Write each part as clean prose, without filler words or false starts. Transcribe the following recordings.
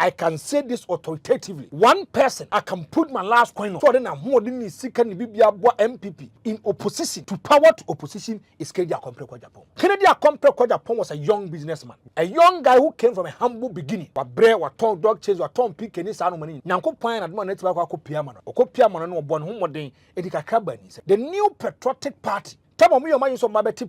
I can say this authoritatively. One person I can put my last coin on. So then I'm more than MPP in opposition to power to opposition is Kennedy Agyapong. Kennedy Agyapong was a young businessman, a young guy who came from a humble beginning. What bread, what tall dog chase, what tom pick any sound money. Nanko point at one network or piano. Or copiamano no born home day. The new patriotic party.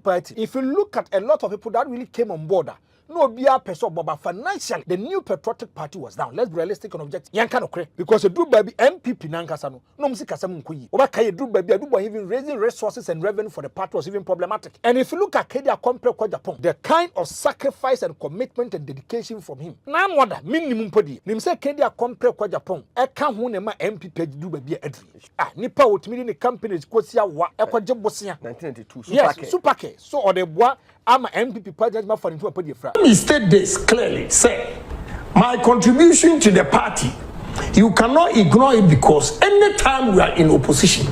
Party. If you look at a lot of people that really came on board, no beer person, but financially, the new patriotic party was down. Let's be realistic and objective. Yanka no kre because a do baby MPP nankasano. No musikasamu kuyi. Oba kaye do baby even raising resources and revenue for the party was even problematic. And if you look at Kennedy Agyapong, the kind of sacrifice and commitment and dedication from him. Now wonder minimum podi. Nimse Kennedy Agyapong. I can't win ma MPP do baby edri. Ah nipa otimi ni companies kosia wa ekwaje 1992 yes, super. So or the boy I'm MPP party for into a podi fra. Let me state this clearly. Say, my contribution to the party, you cannot ignore it because anytime we are in opposition,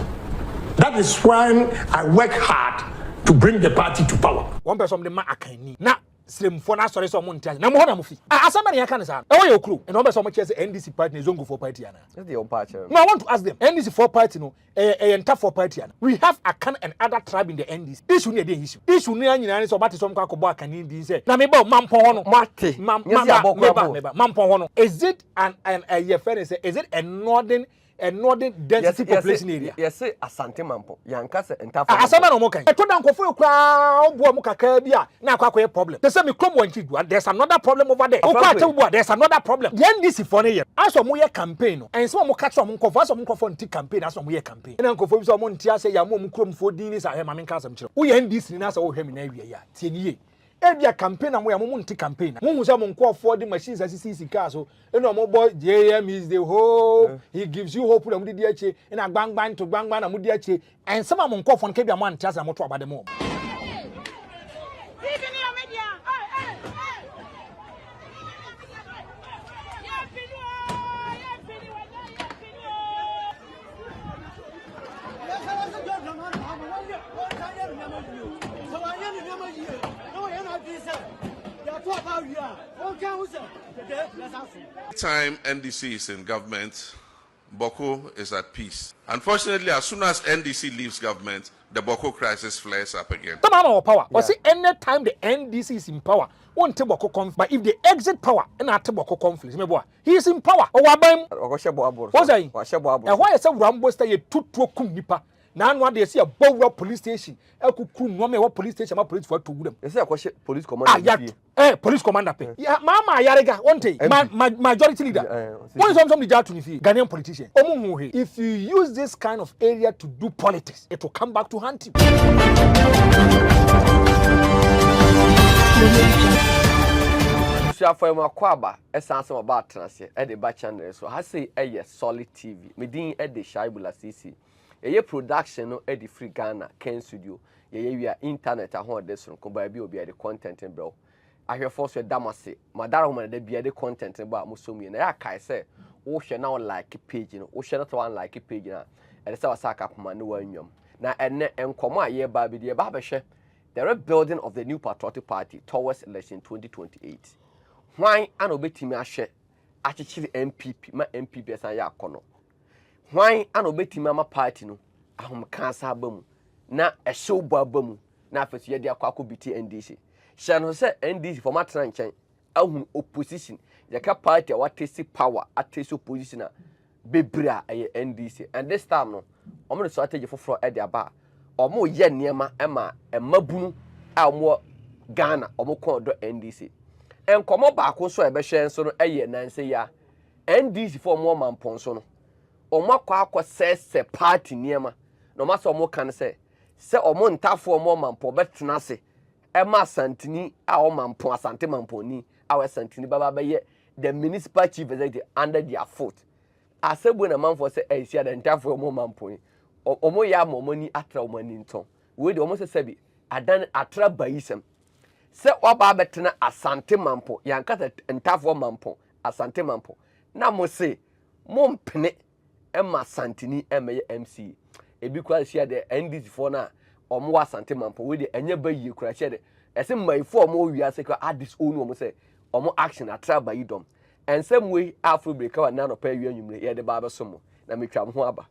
that is when I work hard to bring the party to power. One person the man akani na slim for na sorry so montias na mo ho na mo fi asama ne yaka ne sa e wo ye okru and one person che say NDC party na zongo for party ana that's the own party. No, I want to ask them NDC for party no enter for party ana we have Akan and other tribe in the NDC issue ne dey issue ne anyina so bati so mka ko bo Akan din say na me ba Mampong ho no mate Mampong ho no is it an a fair say is it a northern density population area. Yes, Asante Mampong. Yanka se enta for. Asama no mo kan. E to dan kofo kra obo mu kakra bia na akwa problem. They say me krom wanchi do. There's another problem over there. There's another problem. The NDC for ne aso mo ye campaign no. And so mo catch mo nkofo aso mo nkofo nti campaign aso mo ye campaign. Na nkofo bi so mo nti ase ya mo krom fo din ni sa he ma me nka asam kire. Wo ye NDC ni na sa wo hwe me na awie ya. Tie ni ye. Ebia campaign amoya mo nti campaign mo hu say mo nko afford the machines asisi car so eno mo boy JM is the hope he gives you hope na mo di ache na gbangban to gbangban na mo di ache and some mo nko afford ke bia mo antia sa mo to abade mo Time NDC is in government, Boko is at peace. Unfortunately, as soon as NDC leaves government, the Boko crisis flares up again. The man of power. See, any time the NDC is in power, won't take Boko conflict. But if they exit power, and not take Boko conflict, he is in power. What's that? And why is a Rambo stay two nipa? Now one day see a Bow police station. Police station, my police for two them. They say a police commander. Police commander. Yeah, Mama Yarega, one day, majority leader. What is something to me? Ghanaian politician. If you use this kind of area to do politics, it will come back to haunt you. For my kwaba, something about transit at the back channel. So I say a solid TV. Me din at the Shaibula CC. A production no at the free Ghana Ken studio. We are internet at home this one. Come by be the content and bro. I hear force with Damasi. My darling, they be the content about Musumi. And I say, oh, she now like a page, oh, she not one like a page now. And so I sack up my new one. Now, and come out here by the barbershop. The rebuilding of the new patriotic party towards election 2028. Why an obey me a share? Actually, MPP, my MPP as I kono. Why an obey my party no? I'm cancer boom. Na a show baboom. Na first year, dear Quaco BT NDC. Shan say NDC for my tranchen. Opposition. The party what tasty power at taste opposition. Bebra a NDC. And this time no, I'm going to start you for at their bar. Or more yen near my Emma and Mabunu. Or more Ghana or more called NDC. And come on back also a beshan so a year and say ya. NDC for more Mampong so. Or more quack says a party near ma. No matter more can say. Say or more tough for more Mampong, but Nasi. Emma Santini, our Mampong, Sante Mamponi, our Santini Baba, the municipal chief executive under their foot. I said when a man for say, I see the entire for more Mamponi. Or more ya more money after money in town. We almost say, I done a trap by ism. Say what Babetana Asante Mampo, Yankata and Tafo Mampo, Asante Mampo. Now must say, Mom Penny, Emma Santini, MC. A because she had the NDC for now, or more Asante Mampo, with the enable you crash it. As in my 4 more years ago, add this own woman say, or more action a trap by you dom. and some way afro break our nano pay you the barber sumo na me twa ho aba.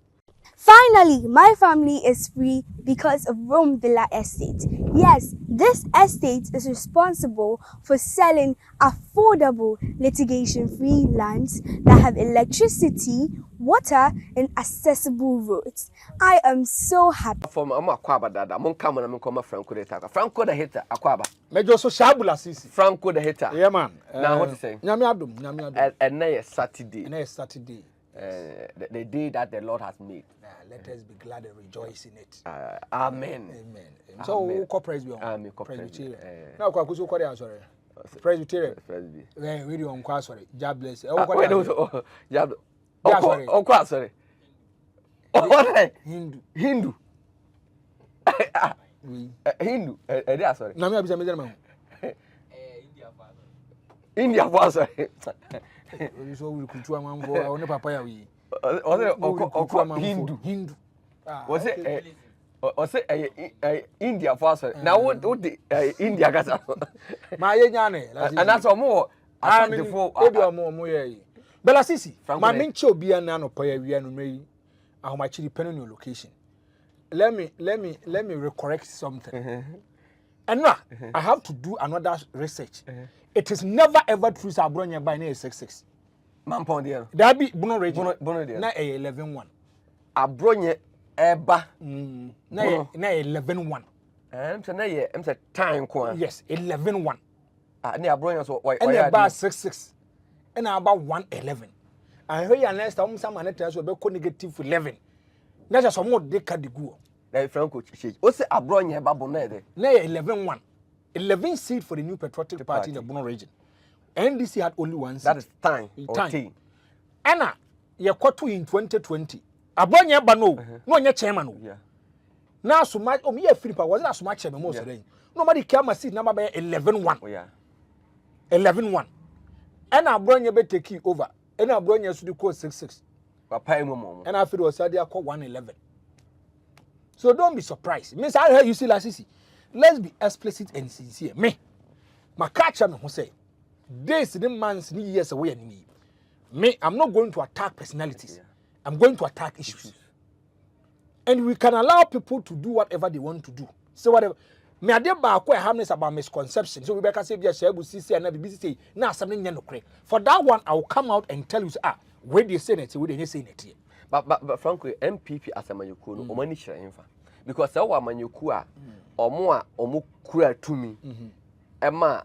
Finally, my family is free because of Rome Villa Estate. Yes, this estate is responsible for selling affordable litigation-free lands that have electricity, water, and accessible roads. I am so happy. For my Akwaba dada, mon come and come Franco the Taka. Franco the hater, Akwaba. Major so shabula sisi. Franco the hater. Yeah, man. Now what you say? Nyami adum. And now Saturday. And it's Saturday. The day that the Lord has made. Let us be glad and rejoice in it. Amen. Amen. So who praise be on? Amen. Presbyterian. Now kwa kuso kwa dia sorry. Presbyterian. Presbyterian. We on kwa sorry. God bless. Oh kwa dia. Oh kwa sorry. Oh Hindu. Hindu. Hindu. Dia sorry. Na me abisa me ma. India for sorry. We so we kultu amambo one papa ya we. Hindu. Was it India for sorry. Now what the India got? Ma ye nyane. And that's more. I mean before mo ye. Bella Sisi, my minche obi an no pa ya wi anu mai ahomachiri depending on your location. Let me recorrect something. And now I have to do another research. It is never ever true say abronya by na 66. Mampong there. That be Bono region. Bono there. Na 11-1. Abronya eba. Na 11-1. I'm say time kwa. Yes, 11-1. Ni abronya so why about 66. And about 111. I hear you next time some man tell us be negative 11. Na just some more dey ka dey go. Na Franco change. O say abronya eba bo na dey. Na 11-1. 11 seat for the new patriotic party in the Bono region. NDC had only one seat. That is time. Time. Anna, you got to in 2020. Abronya eba no onye chairman o. Yeah. Now so much me Philippa wasn't as much chairman most today. Nobody came and seat number by 11-1. Oh yeah. 11-1. And Abronya be take over. And Abronya should call 66. Papa mo. And I feel was they call 111. So don't be surprised. Miss I hear you see last see. Let's be explicit and sincere. Me. My catcher me who say this the man's years away and me. I'm not going to attack personalities. Yeah. I'm going to attack issues. And we can allow people to do whatever they want to do. So whatever. Me ade ba ko harmless about misconception. So we better say bia shabu CC and BBC say na something no kre. For that one I will come out and tell you where they say it, where they say it. But frankly NPP as a manyoku no omani hira hemfa. Because say wa manyoku a omo kura tumi. Ema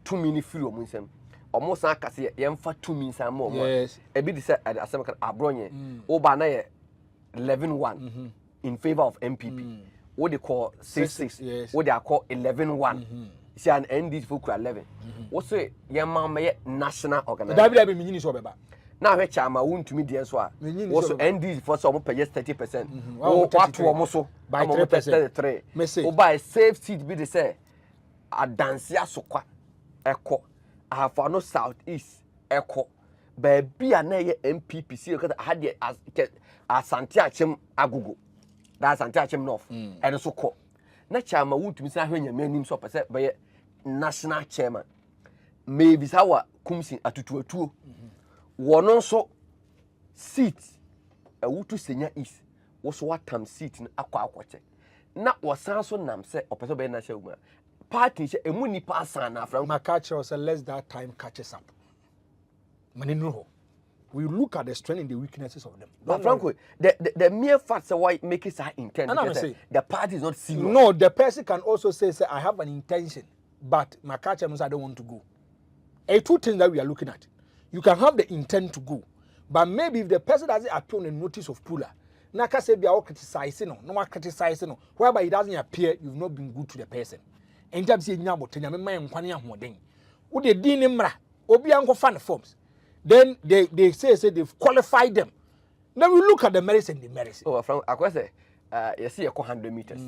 tumi ni firi omo nsem. Omo san kase yemfa tumi nsan mo omo. Yes. E bi di say asem kan abronye. Oba na ye 11-1 in favor of MPP. What they call 66, yes. What they call 11-1. See an NDC for 11. What say your mama national organization? That be me so beba. Now we chama won to me the so. What so NDC for some pay 30%. What to almost so by 3%. Me say. Buy safe seat be the say. A dance ya sokwa. Eko. I have for no southeast. Eko. Baby na ye MPP see because I had as Asante Achem Agugo. That's Anti-Achem North. And so called. Na chairman would to Miss Ahwenya name so percent by national chairman. Maybe our Kumsin atutu. One also seat a wutu senior is was what time seat in aqua aquache. Na was so nam say or person by national woman. Party a muni passana from my catcher was less that time catches up. Manino. We look at the strength and the weaknesses of them. But frankly, the mere fact that why make it so intent because the party is not serious. No, the person can also say I have an intention, but my catcher knows I don't want to go. Two things that we are looking at. You can have the intent to go, but maybe if the person doesn't appear on a notice of puller, Naka say be all criticizing, no criticizing, whereby he doesn't appear, you've not been good to the person. And just say nyabo tenya me man kwanya hoden. Wo de din mra, obi anko fan forms. Then they say they've qualified them. Then we look at the merits and the merits. Oh, from I say, you see 100 meters.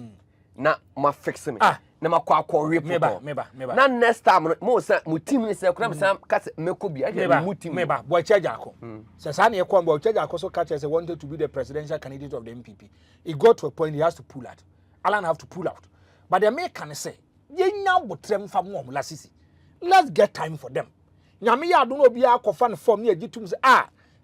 Na ma fix me. Na ma kwa rip. Meba. Na next time mo say mo team ni say kura me say ka me ko bi aja mo team. Meba, boy charge ako. So sa na ekwa boy charge ako so catch say wanted to be the presidential candidate of the MPP. It got to a point he has to pull out. Alan have to pull out. But the man can say, "Ye nya botrem fa mo lasisi. Let's get time for them." nyame ya do no bia kofa ne form ne agitum say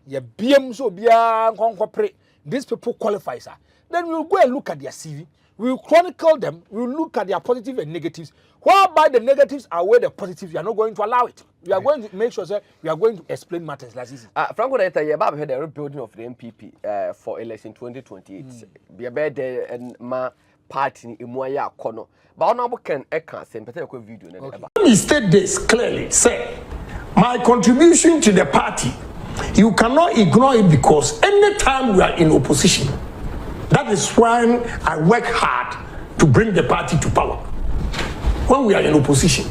ye biem so bia nkonkopre these people qualify sir. Then we'll go and look at their CV. We'll chronicle them. We'll look at their positives and negatives. Whereby the negatives outweigh the positives, we are not going to allow it. We are going to make sure that we are going to explain matters like this. Franco, you have heard the rebuilding of the NPP for election 2028. Be a better and my party in Moya Kono. But honorable can eka same particular video. Let me state this clearly. Say, my contribution to the party, you cannot ignore it because anytime we are in opposition, that is when I work hard to bring the party to power. When we are in opposition.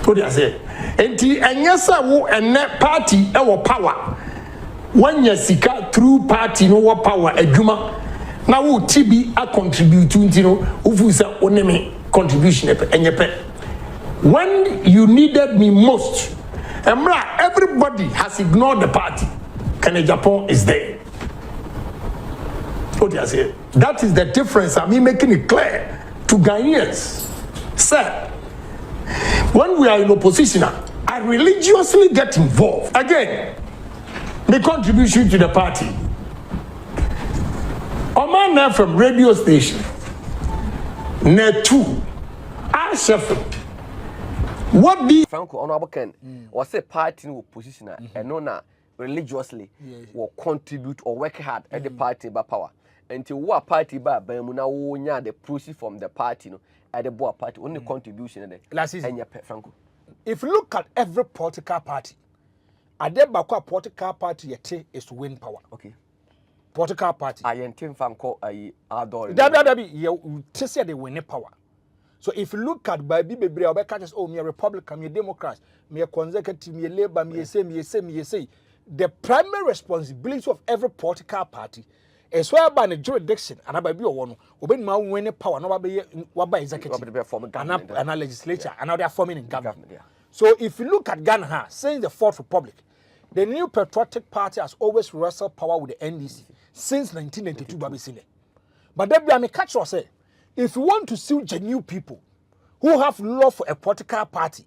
What do I say? And yes, and party our power. When you seek through party no power adwuma. Now who TB a contribute to who say only contribution when you needed me most, everybody has ignored the party. Kennedy Agyapong is there. What do I say? That is the difference. I mean, making it clear to Ghanaians. Sir, when we are in opposition, I religiously get involved. Again, the contribution to the party. A man from radio station, Netu, I Sheffield. What the Franco Honorable Ken was a party in opposition and no religiously will contribute or work hard at the party by power. Until what party by Bemuna the proceed from the party at the board party only contribution Franco. If you look at every political party, a political party is to win power. Okay. Political party. I intend Franco I adore. You say they win power. So if you look at Baby Baby, I'll catch me a Republican, me a Democrat, me a Conservative, me a Labour, me a say. The primary responsibility of every political party is whereby the jurisdiction and I be one when my winning power, no by executive and a legislature and now they are forming in government. So if you look at Ghana since the Fourth Republic, the New Patriotic Party has always wrestled power with the NDC since 1992. Babisile. But then I may catch or say, if you want to see genuine people who have love for a political party,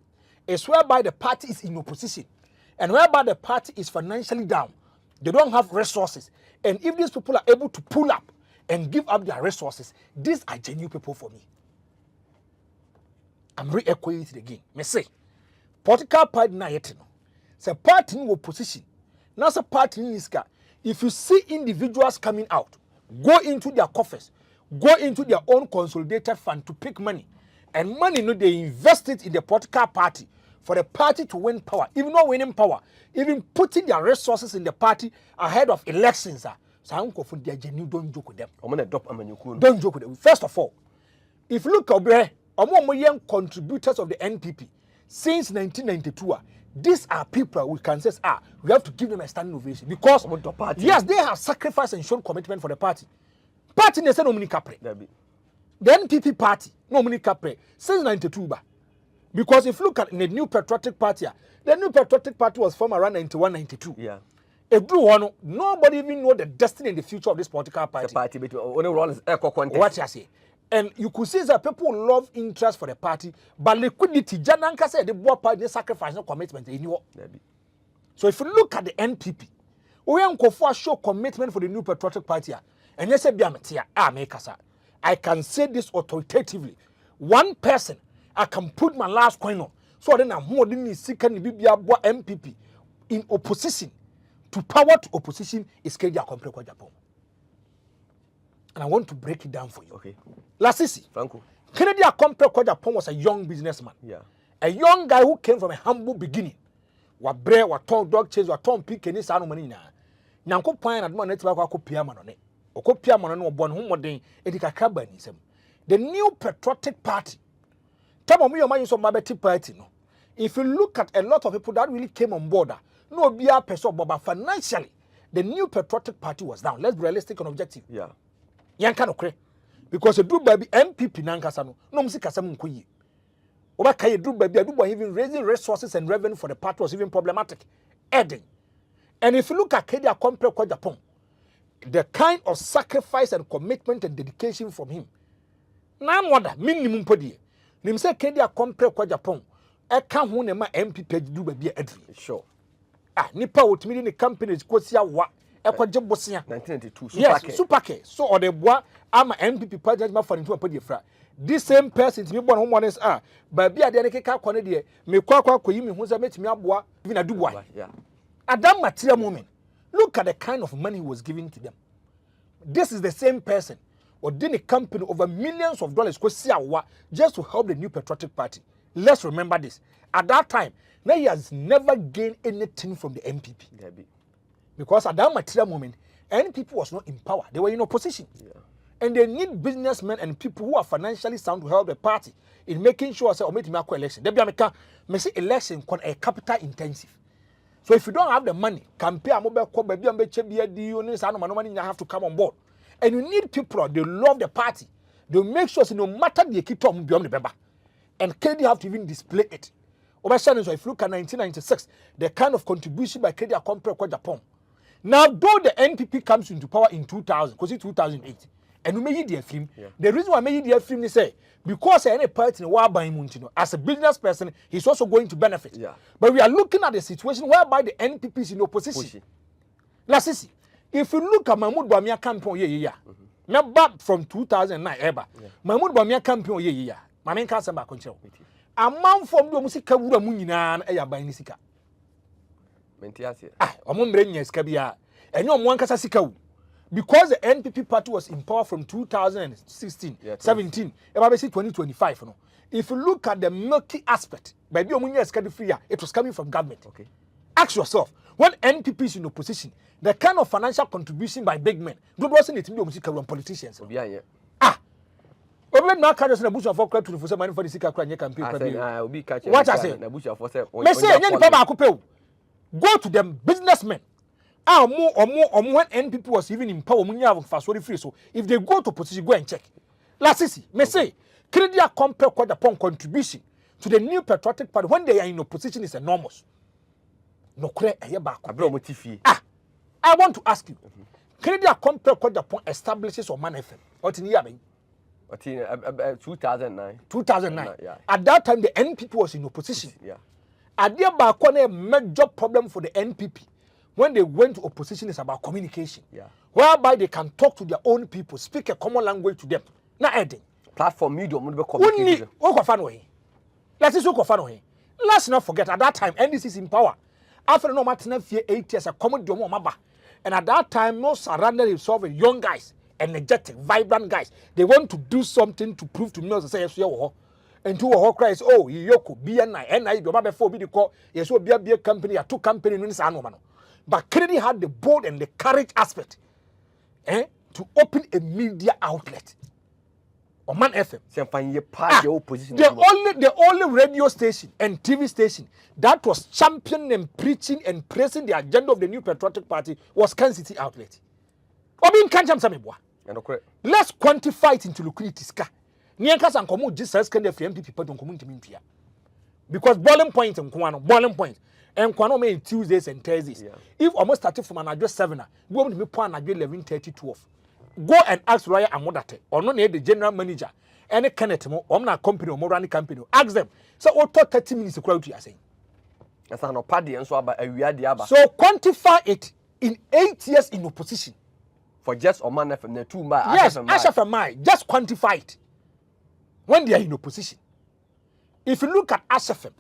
it's whereby the party is in opposition and whereby the party is financially down. They don't have resources. And if these people are able to pull up and give up their resources, these are genuine people for me. I'm re-echoing it again. Me say, political party na yet no. It's a party in opposition. Not a party in Niska. If you see individuals coming out, go into their coffers, go into their own consolidated fund to pick money. And money, they invest it in the political party for the party to win power. Even not winning power, even putting their resources in the party ahead of elections. So I'm going for their genuine, don't joke with them. Don't joke with them. First of all, if you look at among young contributors of the NPP since 1992, these are people we can say, we have to give them a standing ovation because yes, they have sacrificed and shown commitment for the party. Party they say no money capre. The NPP party no money capre since 92. Because if you look at the New Patriotic Party, the New Patriotic Party was formed around 91, 92. Yeah. Nobody even know the destiny and the future of this political party. The party, but only run is echo contest. What you say? And you could see that people love interest for the party, but liquidity, Jananka said the board party, they sacrifice no commitment. So if you look at the NPP, we are show commitment for the New Patriotic Party. And you say, I can say this authoritatively. One person, I can put my last coin on. So then I'm more than MPP in opposition to power to opposition is Kennedy Agyapong. And I want to break it down for you. Okay. Lasisi. Franco. Kennedy Agyapong was a young businessman. Yeah. A young guy who came from a humble beginning. Wa bread, wa ton dog chase, wa ton pig, and sano money na. Nyanko pine at one network wa piama on it. Or piama no born home day, edika cabanism. The New Patriotic Party. Tell me your mind is on my betty party. No. If you look at a lot of people that really came on board, no be a person, but financially, the New Patriotic Party was down. Let's be realistic and objective. Yeah. Yanka no kre. Because you do baby MPP nankasano, no msikasamu nkuyi. Oba you do baby, even raising resources and revenue for the party was even problematic. Adding. And if you look at Kennedy Agyapong, the kind of sacrifice and commitment and dedication from him, none wonder, minimum podi. Nim say Kennedy Agyapong eka ho ne ma MPP du ba bia adri Sure. Nipa otimi ni companies kosia wa ekwaje bosia 1992 yes superke so or the boa ama MPP president ma for into apadi fra this same person to me born home honest ba bia de ne keka kone de me kwa koyi me hu za metimi aboa even aduboa yeah at that material moment look at the kind of money he was giving to them. This is the same person or did a company over millions of dollars just to help the new patriotic party. Let's remember this. At that time, now he has never gained anything from the NPP. Because at that material moment, NPP was not in power. They were in opposition. Yeah. And they need businessmen and people who are financially sound to help the party in making sure say, make election. They be election a capital intensive. So if you don't have the money, campaign mobile call baby and you have to come on board. And you need people, they love the party. They make sure no matter the keep beyond the member. And Kennedy have to even display it. So if you look at 1996, the kind of contribution by Kennedy Agyapong Japan. Now, though the NPP comes into power in 2000, because it's 2008, and we made the film, the reason why I made the film is say, because any person as a business person, he's also going to benefit. Yeah. But we are looking at the situation whereby the NPP is in opposition. Let's see. If you look at Mahmoud Bawumia campaign, back from 2009, Mahmoud Bawumia campaign, my main cancer back control. A man from the Musika Wuda Munina, a Bainisika. Kabia, and no one Kasasika. Because the NPP party was in power from 2016, 17, about 2025. No? If you look at the milky aspect, by the it was coming from government. Okay. Ask yourself, when NPP is in opposition, the kind of financial contribution by big men, wasn't it to politicians? Obi na catch us na bush of credit to for money for the sika kran campaign. What I say? Me say any baba akopeu. Go to them businessmen. When NPP was even in power, free. So if they go to position, go and check. Last see, me say, Kennedy Agyapong contribution to the new patriotic party when they are in opposition is enormous. No credit I want to ask you, Kennedy Agyapong establishes on Man FM. What in year? 2009. 2009. Yeah. At that time, the NPP was in opposition. Yeah. At the major problem for the NPP when they went to opposition is about communication. Yeah. Whereby they can talk to their own people, speak a common language to them. Not adding. Platform medium will be communication. Let's not forget, at that time, NDC is in power. After no matter 8 years, a common maba. And at that time, no surrounded himself with young guys, energetic, vibrant guys. They want to do something to prove to me as say and to a cries, oh, Yoko, BNI, NI, before be the call, yes, will be a company, a two company in this annual. But Kennedy had the bold and the courage aspect to open a media outlet. Or Man FM. The only radio station and TV station that was championing and preaching and praising the agenda of the new patriotic party was Kansas City outlet. Let's quantify it into liquidity. Because boiling point and boiling point. And Kwano in Tuesdays and Thursdays. Yeah. If almost started from an address 7, go to me point address 11:30 12. Go and ask Roya and Modate, or no need the general manager, any Kenneth or na company or Morani company. Ask them. So what 30 minutes of crowd you are saying. That's an opadi and so about a diaba. So quantify it in 8 years in opposition. For just or man from the 2 my yes, Asha from my just quantify it when they are in opposition. If you look at ASFM,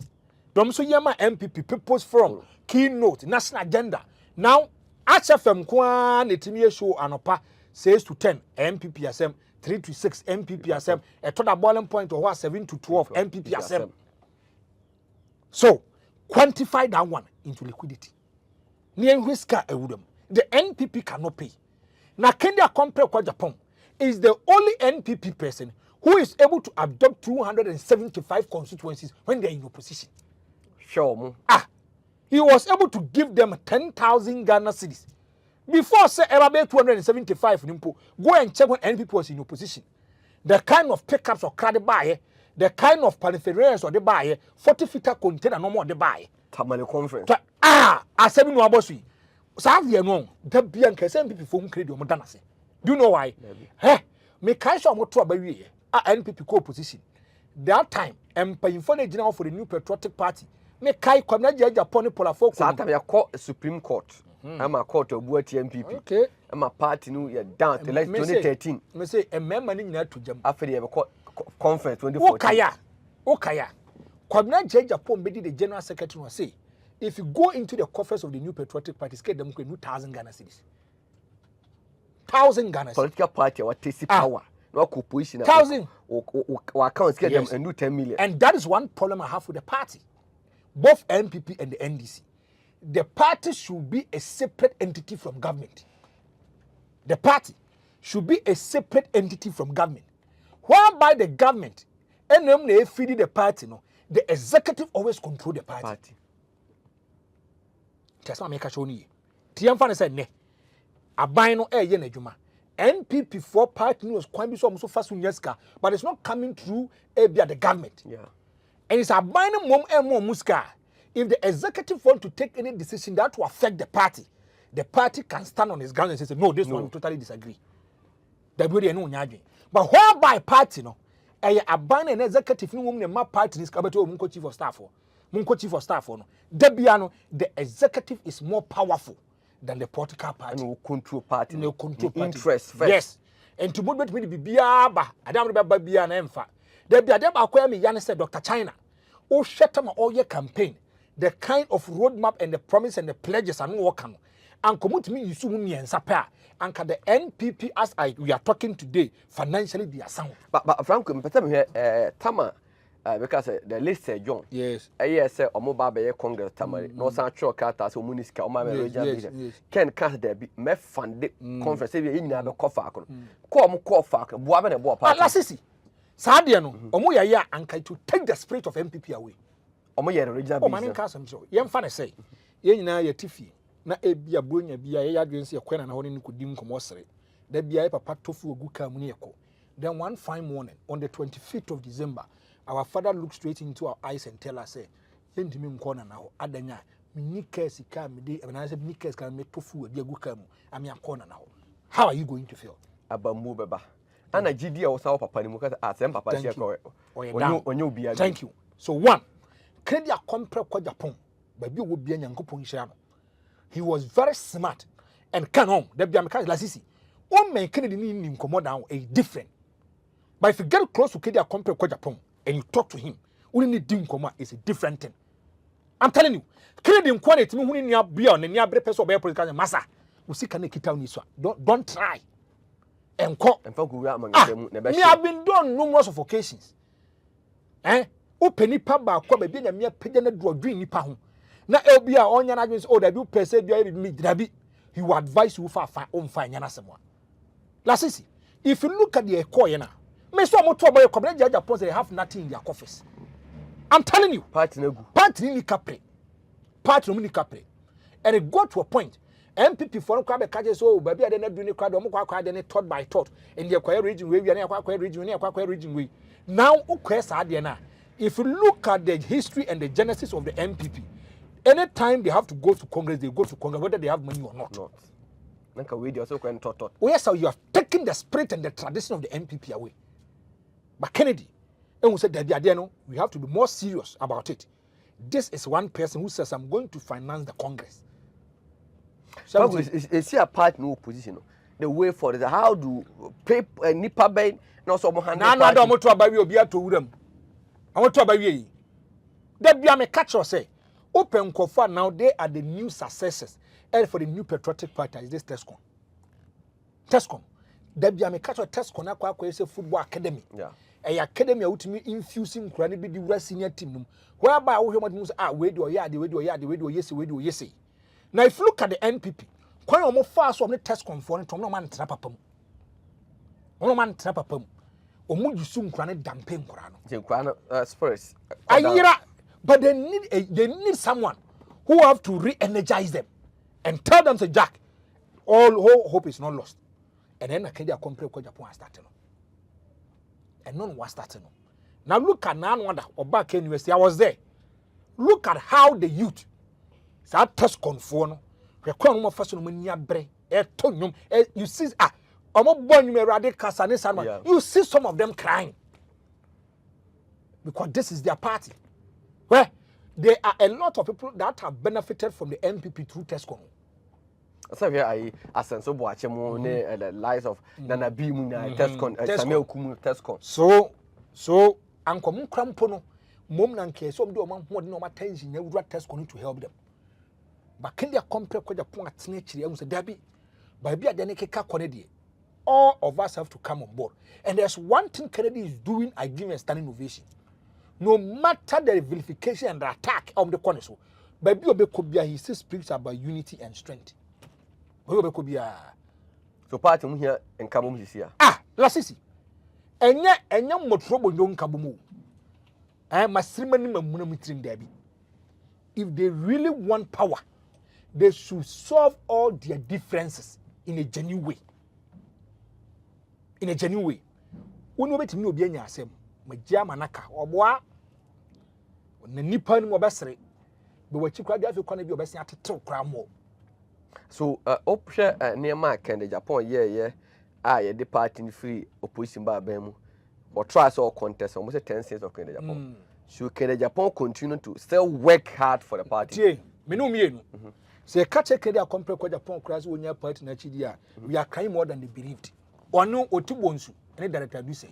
Domso Yama MPP People's Forum, keynote, national agenda. Now, HFM Kwan, the Timia show anopa 6 to 10, MPP SM, 3 to 6, MPP SM, a total boiling point of 7 to 12, MPP SM. So, quantify that one into liquidity. The NPP cannot pay. Now, Kennedy Agyapong is the only NPP person who is able to adopt 275 constituencies when they are in opposition. Sure. He was able to give them 10,000 Ghana cedis. Before say about 275 go and check when NPP was in opposition. The kind of pickups or credit buy, the kind of peripherals or the buy, 40 feet container no more the buy. Tamale conference. As seven no abosui. Savia no, the Bianca NPP for credit or Danase. Do you know why? Me can't show more trouble NPP co-opposition. That time, and mpanyinfo na gyina for the New Patriotic Party me kai Kennedy Agyapong polafo saa time ya call Supreme Court ama court obuati NPP okay ama party no ya down to 2013 me say emema ni nyina to jam after the conference 2014 okaya Kennedy Agyapong be the general secretary was say if you go into the coffers of the New Patriotic Party scale them ko 2,000 Ghana cedis 1,000 Ghana political party what take power no opposition 1,000 or accounts get them and do 10 million and that is one problem I have with the party both NPP and the NDC. The party should be a separate entity from government. The party should be a separate entity from government. Whereby the government, and them they feed the party, no, the executive always control the party. That's what I make a show you. Tiamfan said, ne, a bino a yenejuma. NPP for party was quite so fast unyeska, but it's not coming through the government. Yeah. And it's a binary mom and more muska. If the executive want to take any decision that will affect the party can stand on his ground and say, no, this one totally disagree. That we know nyadwe. But whereby party no, a binary and executive no woman my party is kabato munko chief of staff no. Debiano, the executive is more powerful than the political party. And control party. No control party. Interest first. Yes. And to put me be biaba, Adam be bia na emfa. Debia akwa me yan said Dr. China. Oh, shut up all your campaign. The kind of roadmap and the promise and the pledges are no working. And come to me, you soon me and Sapa. And can the NPP, as we are talking today, financially be a sound. But Franco, here, Tama, because the list said John. Yes. Yes, or mobile Congress Tamari, no Sancho Carter, so Munisca, my region. Can cast there be me fund conference in the coffee. Call fuck, Boaban and Boa. Lasisi. Sadiano, Omoya ya ankai to take the spirit of NPP away. Omoya region. Oh, man, Casam so. Yam fan say, Yen na ye tiffy. Na ebia bunya bia ya adwense yakwana na honi nkudim komosere. Da bia papa tofu oguka munieko. Then one fine morning on the 25th of December, our father looked straight into our eyes and tell us, say, Yentimi mkona na ho adanya. Minike sika mide, and I said Minike can make tofu oguka mu. Ami akona na ho. How are you going to feel? Abamu beba. And a GD was our papa because I sent papa here. Thank you. So one, Kennedy Agyapong Agyapong, but you would be a Yankopon Shano. He was very smart and can on the Biamaka Lasisi. One man Kennedy need come down a different. But if you get close to Kennedy Agyapong Agyapong and you talk to him, only dim coma is a different thing. I'm telling you, Kennedy in quality who in your beyond and your person of political massa. We see can keep down this one. Don't try. And me have been done numerous of occasions. Open nipa ba kwa be na me pege na do green nipa ho. Na elbia onya na adwens o da bi pese bia me dabi. He will advise you for on fine yana semwa. Lasisi, if you look at the economy na, me so mo to boy Kennedy Agyapong they have nothing in their coffers. I'm telling you, party ni kapre. Party ni kapre. And it got to a point NPP for no crab catches so baby I didn't do any crowd or thought by thought in the acquired region we are acquired region we now if you look at the history and the genesis of the NPP, anytime they have to go to Congress, they go to Congress whether they have money or not. Yes, so you have taken the spirit and the tradition of the NPP away. But Kennedy, and we said that we have to be more serious about it. This is one person who says I'm going to finance the Congress. So is a part no opposition. The way for it, how do pay nipa bay no so mo handle. Na do mo to abawi obi ato wuram. I want to abawi yi. That be am catch us say open kofa now they are the new successors for the New Patriotic Party is this Tescom. That be am catch us Tescom na kwa say football academy. Yeah. A academy ultimate infusing krani be the senior team whereby we we do yes. Now, if you look at the NPP, quite almost fast on the test conform to no man trap up. No man trap up. Or would you soon cranny damping Corano? Spurs. But they need someone who have to re-energize them and tell them, say, Jack, all hope is not lost. And then Kennedy Agyapong Agyapong started. And none was starting. Now look at Nan Wonder or back in University. I was there. Look at how the youth. That test conform. You see, you see some of them crying. because this is their party. Where there are a lot of people that have benefited from the NPP through Tesco. So here I asenso boache mo ne the lies of Nana Bimu na Tesco Samuel Kumu Tesco. So anko krampo no mom na nke so do man ho de no attention na wura Tesco to help them. But can they compare Agyapong atene chire ehun se dabi ba bia de ne keka Kennedy. All of us have to come on board. And there's one thing Kennedy is doing, I give a standing ovation. No matter the vilification and the attack of the corner, so baby Obekobia, he still speaks about unity and strength. Obekobia. So party mu here en kabum hisia. Lasisi. Enya motrobo nyon kabumu. Masrimani mamuna mitrim debi. If they really want power, they should solve all their differences in a genuine way. In a genuine way. Unu betimi obi anya asem, magia manaka, oboa na nipa ni mo besere. Be wachi kwa dia fe kwa na bi obesen atetew kwa mo. So option near Kennedy Agyapong ye the party free opposition ba mu or try so contest almost 10 cents of Kennedy Agyapong. So Kennedy Agyapong continue to still work hard for the party. Tie, me no mienu. Say catch Kennedy Agyapong Agyapong cross wonya party na chidi we are crying more than they believed. Ono otibonsu any director do say.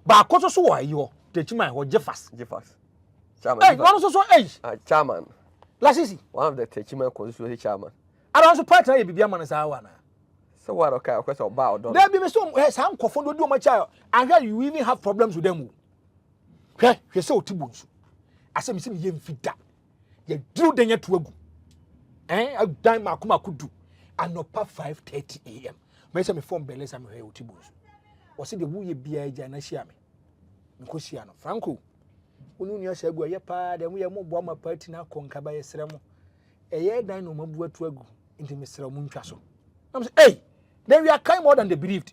Ba akoso so wa yo, techima ho Jeffers. Chairman. Hey, one so chairman. Lasisi. One of the techima constituency chairman. I don't support na bibia man sa wa na. So what okay, question about don. There be me so some kofo do my child. And here you even have problems with them. Hwe say otibonsu. Asem se me yemfida. Ye dru denya to agu. Dan makoma kudu. Anopa 5:30 a.m. Me say me form bele say me hwe otibonsu. O se de wuye bia agya na hia me. Nko hia no. Franco. Onu nua sha agu aye pa de mu ye mo bo ma party na konka ba yesre mo. Eye dan no mabu atu agu. Into Mr. Munchaso. I'm saying, hey, then we are kind more than they believed.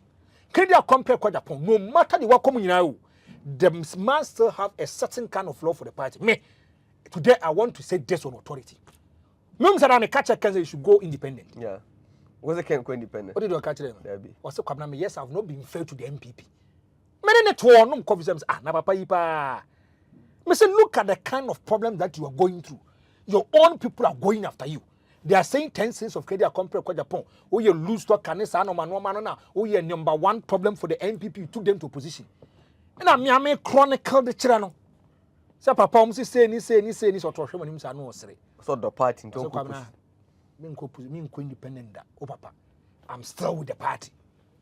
Kennedy compare Agyapong. No matter the work coming now, the man still have a certain kind of love for the party. Me, today I want to say this on authority. Mum said I'm a catcher can say you should go independent. Yeah. Was it can go independent? What did you catch them? What's the problem? Yes, I've not been fair to the NPP. Many network no confidence. Na papa yipa. Me say look at the kind of problem that you are going through. Your own people are going after you. They are saying 10 cents of Kennedy Agyapong Agyapong. Oh, you lose to Kanisa no man. Oh, you number one problem for the NPP. You took them to opposition. And I'm a chronicle the channel. So Papa say ni so to him him say no sere. So the party don't go me independent da. Oh Papa, I'm still with the party.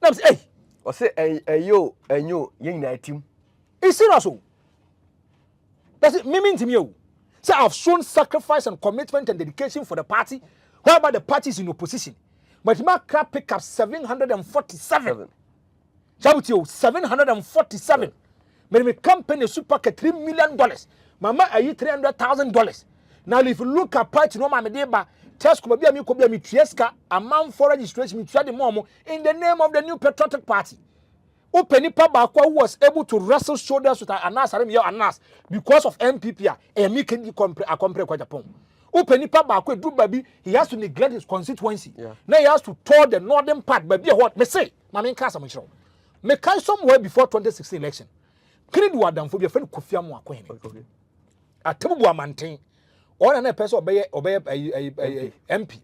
Now say hey. O say enyo yen na team. It's serious. That's it. Me mean to me. So I've shown sacrifice and commitment and dedication for the party, whereby the party is in opposition. But my crap pick up 747. Shout you 747. But my company super $3 million. Mama, I eat $300,000. Now if you look at party, no mama deba, test could be me Trieska, amount for registration, me try the momo in the name of the new patriotic party. Openipa Bakwa was able to wrestle shoulders with Anas Anas because of NPP and me can compare Agyapong. Openipa Bakwa do baby, he has to neglect his constituency. Yeah. Now he has to tour the northern part, baby. What me say? My main class I'm me can somewhere before 2016 election. Kennedy Wadam for your friend Kofi Amoakwe. Okay. Atebu Amantin. All an person obey MP.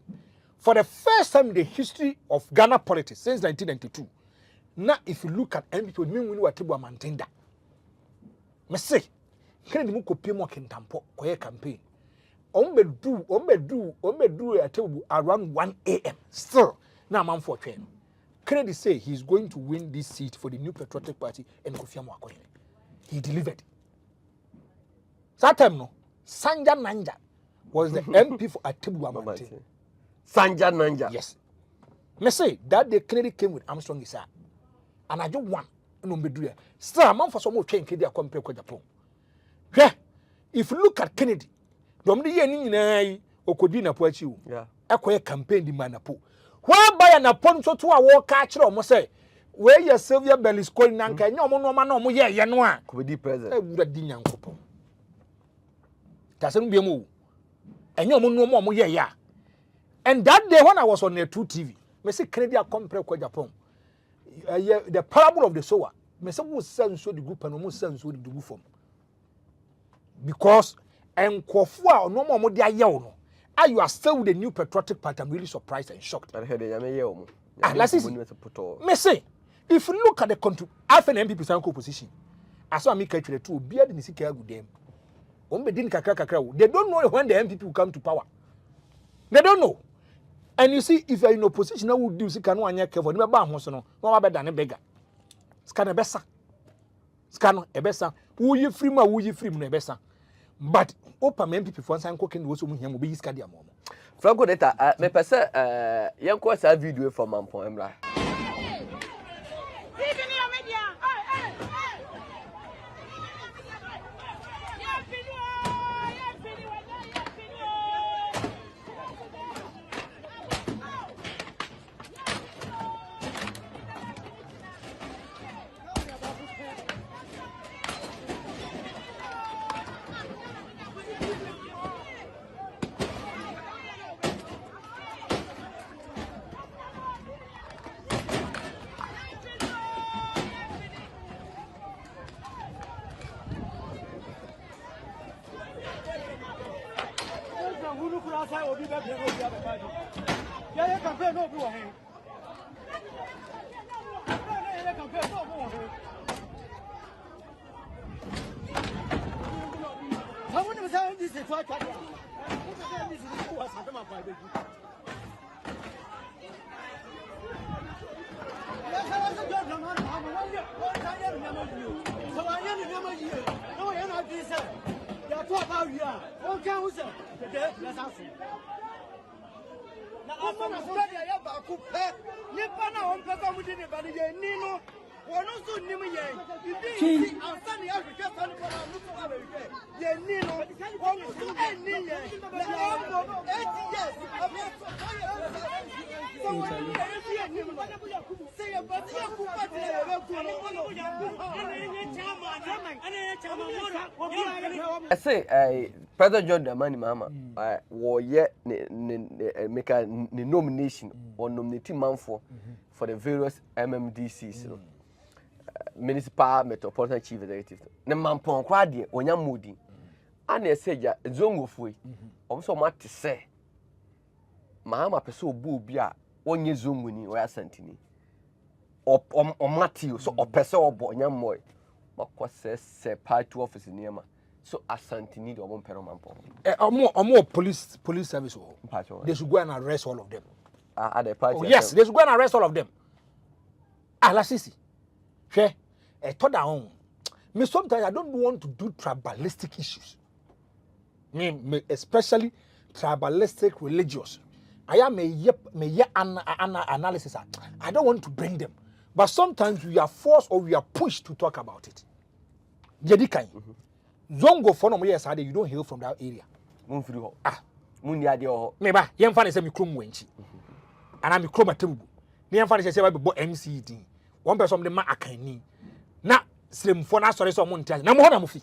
For the first time in the history of Ghana politics since 1992. Now, if you look at NPP, it means we know Atebu Amantinda. Me say, Kennedy mu kopie mo kentampo koye campaign. Ombedu Atebu around 1 a.m. Still, now man for train. Kennedy say he's going to win this seat for the new Patriotic Party and Kofi Amoakwe. He delivered. That time no, Sanja Nanja was the MP for Atebu Amantin. Sanja Nanja. Yes. Me say that day Kennedy came with Armstrong Issa. And I just want no be do. Still, a man for some more change Kennedy Agyapong Agyapong. Yeah, if you look at Kennedy, the year ni Okodina Poachi. Yeah. Akoye campaign di manapo. Whereby an upon so to a war catcher or say, where your Sylvia Berlusconi nanka no mo ye no could be present. I would have din yankopo. Doesn't be a move. And no more ye ya. And that day when I was on the 2 TV, me say Kennedy Agyapong Agyapong. The parable of the sower. Me say who sends so the group and almost sends so the group form. because enkofu a no more de aye wo no. Are you are still with the new patriotic party? I'm really surprised and shocked. Let's see. Me say, if you look at the country, after the NPP stand opposition, as I make actually two, be at the Nisika with them. They don't know when the NPP will come to power. They don't know. And you see, if you're in opposition, I would do Sikano and Yakavo, never ban Hosono, no better than a beggar. Scan a bessa. Scan a bessa. Who you free, ma, who you free, Nebessa. But open MPP for some cooking was whom will be his cardia moment. Franco data, me pese, young course a video from Mampong, Emra. I say, President John Dramani Mama, war yet make a nomination or nominating Mampong for the various MMDCs, Municipal Metropolitan Chief Executive. The Mampong Cradi, when you're moody, and they say, Zongo Fui, also much to say, Mahama Peso Bubia, 1 year Zoom winning or Santini, or Matthew, so or Peso or Boyam. What says part 2 office in Yama. So Asantini or one Mampong. More police service. They should go and arrest all of them. Yes, they should go and arrest all of them. Lasisi. Okay. Me sometimes I don't want to do tribalistic issues. Me especially tribalistic religious. I am a analysis. I don't want to bring them. But sometimes we are forced or we are pushed to talk about it. Jedikai. Zongo for no years you don't hail from that area. Meba, young fan is a micrum wenchi. And I'm a chromatum. The young fan is a MCD. One person the ma akani. Na slim for na sorry some money. Na mo na mufi.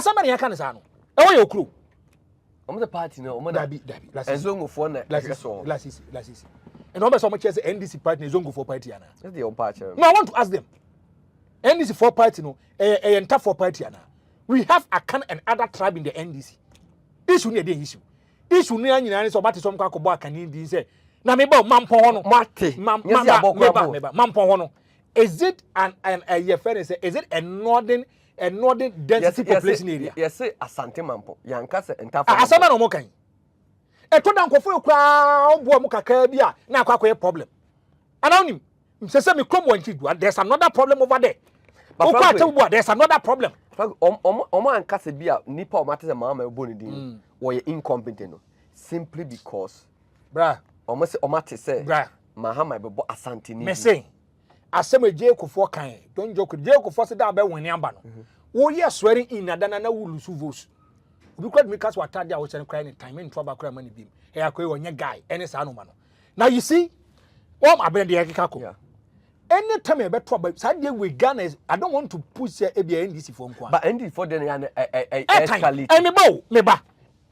Somebody I can say no. Oh your crew. The party no, Dabi. And Zongo for na. Lasisi. And number so much as NDC party is Zongo for party ana. That's the own party. No, I want to ask them. NDC for party no, enter for party ana. We have Akan and other tribe in the NDC. Issue near the issue. Issue near any so much some kako ba Kennedy say. Na meba Mampong hono. Meba Mampong hono. Is it an is it a northern density population area? Yes, say Asante Mampong. Yankase enter for. Asama no mo kan. E to dan kofo kra obo mo kakra bia na akwa problem. Anonim. Say me krom wanchi there's another problem over there. But there's another problem. Omo ankase bia nipa omate se mama ebo ni din wo ye incompetent no simply because bra omo se omate se bra mahama bebo Asante ni me say asem je kofo kan don joke je kofo se da be woni amba no wo ye swearing in adana na wulu su votes obi kwad me cast water dia wo chen cry any time in trouble cry money bim he akoy wonye guy any sa no ma no now you see abend dey akako anytime I bet trouble, we Ghana I don't want to push a NDC for one. But NDC for then escalate. I meba.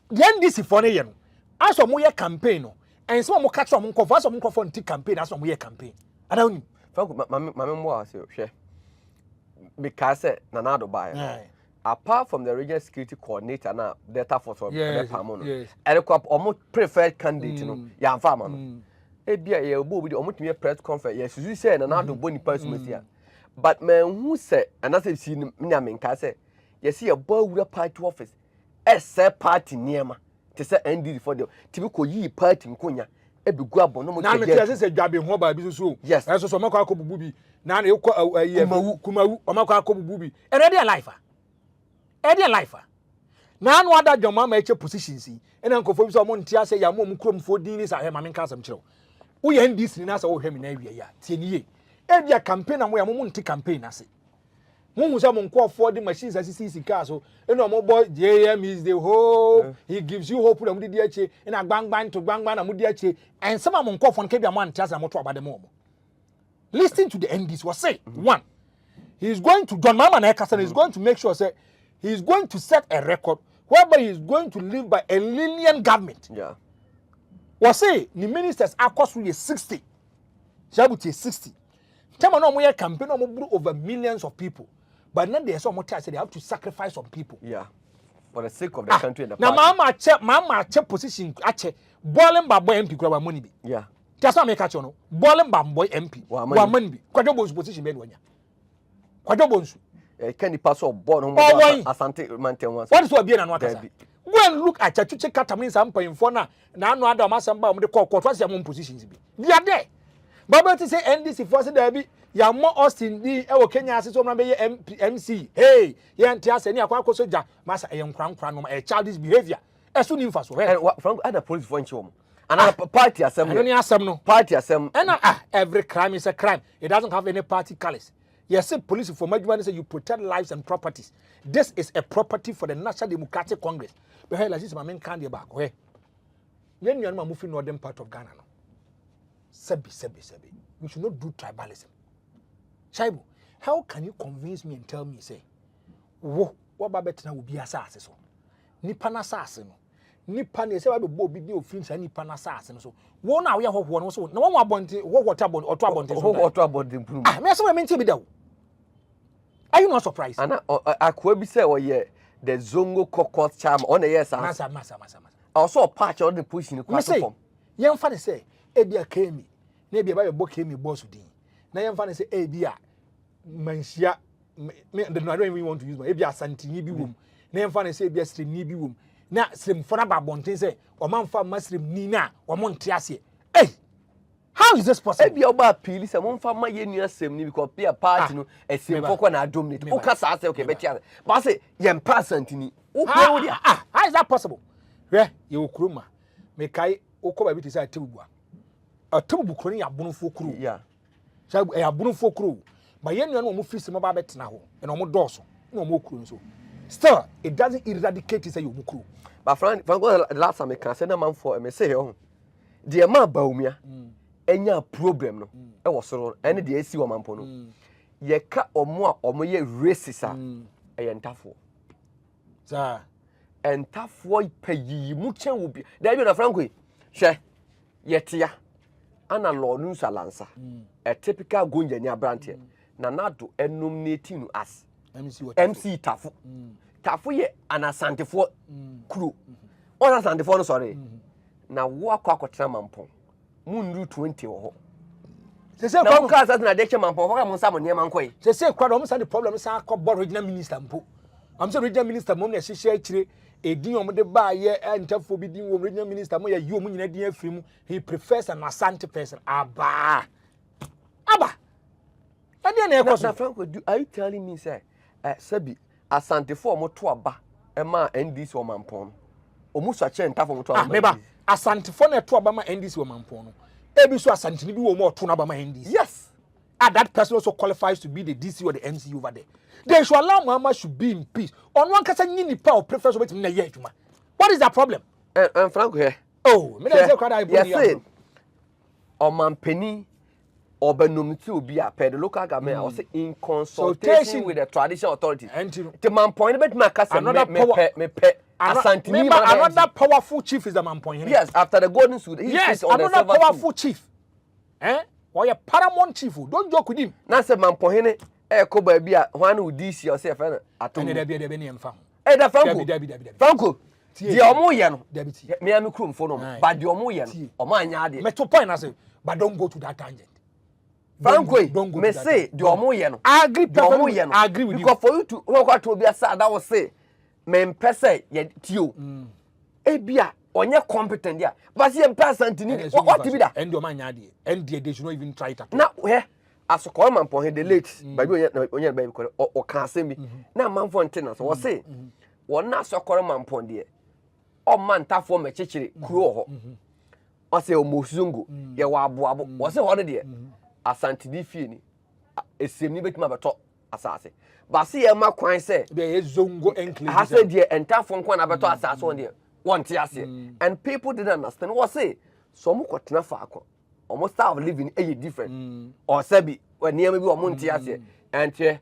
The NDC for no. As a more campaign, and some more catch some cover some for campaign as some more campaign. I don't know. Mamma say, because Nanado buy. apart from the regional security coordinator na Delta Force or Pamono, yes. and a almost preferred candidate, no, ya farmer. Ebia ye obo bi omo tumi press conference yes you say na do boni person here but man who say and I say see nya menka say yes ye bo wura party office ese party niema te say NDC for the timi ko yi party nkonya e bi gu abon no mo na me te say dwabe ho ba bi so yes eso so makwa akobubu bi na na ekọ kumawu makwa akobubu bi e dey life na no ada dwoma ma eche positions yi ena nkofo bi so mo ntia say ya mo kromfo din ni sa he ma menka asem kire wo ye NDC ni na sa wo hwemi na awie ya tie ni ye ebia campaign na mo ya mo nti campaign na se mo hu say mo nkofo di machines asisi sika so eno mo boy JM is the hope he gives you hope na mo di ache ena gbangban na mo di ache en sama mo nkofo no ke bia mo antia sa mo to abade mo listen to the NDC was say one he is going to John Mama na Ekasa is going to make sure say he is going to set a record whereby he is going to live by a lenient government. Yeah. Was say the ministers are cost really 60. Jabuti 60. Tell me no more campaign no over millions of people. But now there's some more say they have to sacrifice some people. Yeah. For the sake of the country and the party. Now mama check position ache boiling by boy MP kwa money bi. Yeah. Just not make catch no. Boiling by boy MP. Wa money bi. Kwa jobo position be wanya. Kwa jobo can the pass of born home Asante Mountain once. What is what being an wakasa? Go and look at Chachuche Katamin Sampa for now no other Masamba the court was your own positions be. They are there. But to say NDC force there be ya more Austin the Kenya as so MC. Hey, ya antias any akwa soja masa e nkran a childish behavior. Esu ni mfa so. From other police for nchom. Another party assembly. Any assembly. Party assembly. And every crime is a crime. It doesn't have any party colors. Yes, police for Majuan say you protect lives and properties. This is a property for the National Democratic Congress. But hey, like this, my main candy back. Where? When you are moving northern part of Ghana, no. Sebi. We should not do tribalism. Shaibu, how can you convince me and tell me, say, what Babetna will be assassin? So, Nipan assassin. Nipan is a bobby new friends and Nipan assassin. So, one hour of one also. No one about what about or trouble. What about the improvement? I mean, so I mean, to are you not surprised? And I could be say, oh, yeah, the Zongo cockroach charm on the yes, massa. I saw a patch on the pushing the question. Young father say, Ebia came me, maybe about a book came me boss with now, young father say, Ebia, Mansia, I don't even want to use my Ebia Santini be womb. Name father say, Ebia stream ni be womb. Now, slim for about Bonte say, or man for Muslim Nina, or Montiasi. Hey! How is this possible? Ebi oba appeal say mon fa ma ye nua sem ni because be a party no esim foko na dominate. O ka say okay betia. But say yem percent ni. O ko dia. How is that possible? Hwe ye okuruma. Me kai okoba bi ti say atebua. Atebua kro ni abunufo kro. Yeah. Say abunufo kro. But ye nua no mo free sem ba betena ho. E no mo doso. No mo kro nso. Still, it doesn't eradicate say you mo kro. But friend, last time me can say na man for me say ho. The man baumia. Enya problem no e wo soro ene de esi wo mampo no ye ka omo a omo ye racist a e ntafo za entafo payi mu chen wo bi da bi na franco hwe ye tia ana law nu salansa a typical gonja nya brante na nado nominating no as MC tafo tafo ye anasantefo kuro ona santefo no sorry na wo akwakotra mampo Mundu 20 ho. Se say kwa class na de che Mampong ho ka mun samo niam ankoy. Se say kwa do say the problem say akọ regional minister mpo. Am say regional minister mom na hihye akire edin om de ba ye entafo bi din wo regional minister mo ya yi om nyina din afiri mu. He prefers an Asante person. Aba. Ade na ekoso. Franco, are you telling me say sabi Asante for mo to aba e ma NDC o Mampong. Omu so che entafo mo to aba. Meba Asante for na to aba ma NDC o Mampong no. Ebi so Asante ni bi wo mo to na ba ma NDC. Yes. And that person also qualifies to be the DC or the MC over there. They should allow Mama should be in peace. On one case, you need power preference over to year. What is that problem? Franco here. Oh, me say kwada ibu ni. Yes. O mampeni obenumti obi a the local government was in consultation with the traditional authorities. The Mampong bet my cousin another powerful chief is the Mampong. Yes, after the golden suit. Yes, another powerful chief. Or a paramount chief. Don't joke with him. Now say Mampong ko ba bia hwan wo DC o se fe na atom ene da bia de ne mfa ho da Franco Franco di omo ye no me am kromfo no ba di omo ye no omo anya ade me to point na say but don't go to that tangent. Franco me say di omo ye no agree perfectly agree with because you for you to go to be asa that was say me mpese ye tio e bia onye competent dia but say person ni what be that and your man anya ade and they should not even try it at all. na asokoro Mampong he the late ba bi onye ba bi o kan asem bi na manfo nten so wo say won na asokoro Mampong de o man tafo me chechire kuro ho o say o mosuzungu ye wa aboabo wo say ho de asante di fie ni esem ni betima beto asase ba say ye ma kwan say be ye zongo enclave ha say de entafo nkwa na beto asase won de won te ase and people didn't understand wo say so mo kwotena faako almost style of living is different or sabi when near maybe omo ntia se ente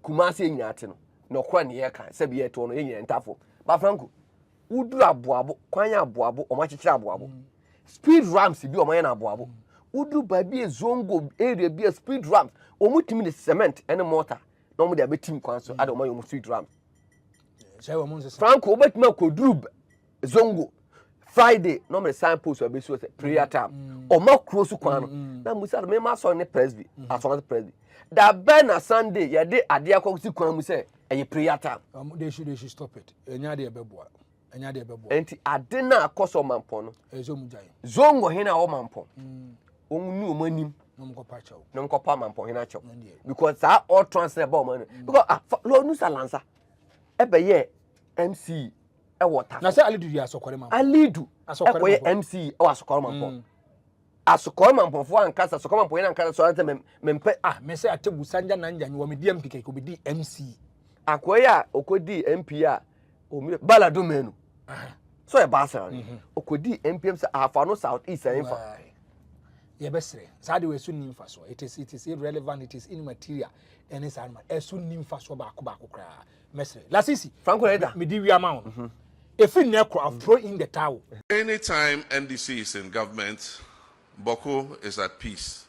kumase nyate no kra ne ye kan sabi ye to no ye ntafo ba Franco uduru aboabo kwanya aboabo omo chechira aboabo speed ramps bi omo ye na aboabo uduru ba bi zongo area bi speed ramps omo timi ne cement and mortar no mo de abetim kwan so ade omo ye speed ramps say omo nse Franco obetima koduru zongo Friday no me signpost we so prayer time o ma close kwan no na musa me ma so ne presby aso presby da ben na Sunday ye de ade akosi kwan mu say eye prayer time they should stop it enya de ebeboa enti ade na akoso Mampong no ezo mujai zongo he na o Mampong onu o manim no mkopa chawo no mkopa Mampong he na chawo because that all transfer ba o man because lo nu salansa ebe ye MC na say alidu ya asokore Mampong alidu asokore MC o asokore Mampong asokore Mampong fo ankasa asokore Mampong na ankasa so ante mempe me say atebu sanja na njanyi wo me di MPK ko be di MC akoya okodi MP a o mi baladu menu so e basa okodi MPM say afa no south east and fa ye besre sa de we su nimfa so it is irrelevant, it is immaterial and it's animal esu nimfa so ba ko kra mesre lasisi Franco Leda me di wi amount if you never throw in the towel. Anytime NDC is in government, Boko is at peace.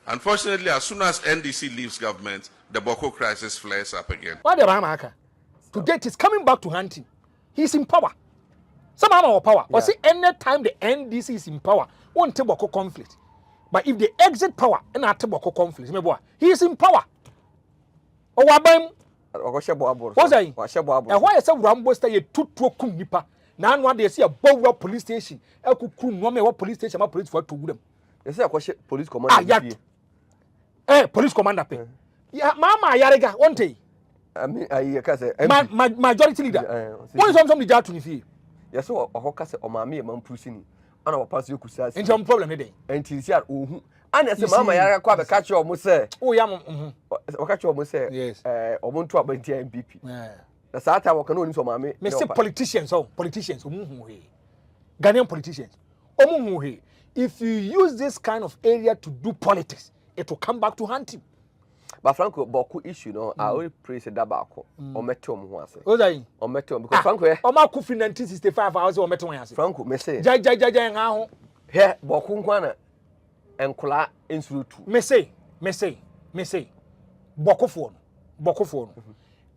Unfortunately, as soon as NDC leaves government, the Boko crisis flares up again. Why the Ramaka? Today he's coming back to hunting. He's in power. Some amount of power. Or see, any time the NDC is in power, won't take Boko conflict. But if they exit power and not take Boko conflict, he is in power. Or wabam. What's that? And why is a Rambo stay two kum nipa? Now one day see a Bow police station. I could no me what police station, my police for two them. They say police commander. Police commander pay. Yeah, Mama Yarega, one day. I mean, I can say majority leader. What is something to me fee? Yes, so a hawker or mammy among pushing. And our pass you could say, and some problem today. And she's here. And as a Mama Yara quite catch your must say, oh, yeah, or catch your must say, yes, or won't trouble in NPP. The Sata will can only so mammy. Mr. Politicians, Ghanaian politicians. If you use this kind of area to do politics, it will come back to haunt him. But Franco, Boku issue, no, I only praise the Dabako or Metom once. What are you? Or Metom because Franco, or Marco in 1965 hours or Metom. Franco, me say, Jai, here, Bokunkwana and Kula in Surutu. Me say, Boko phone.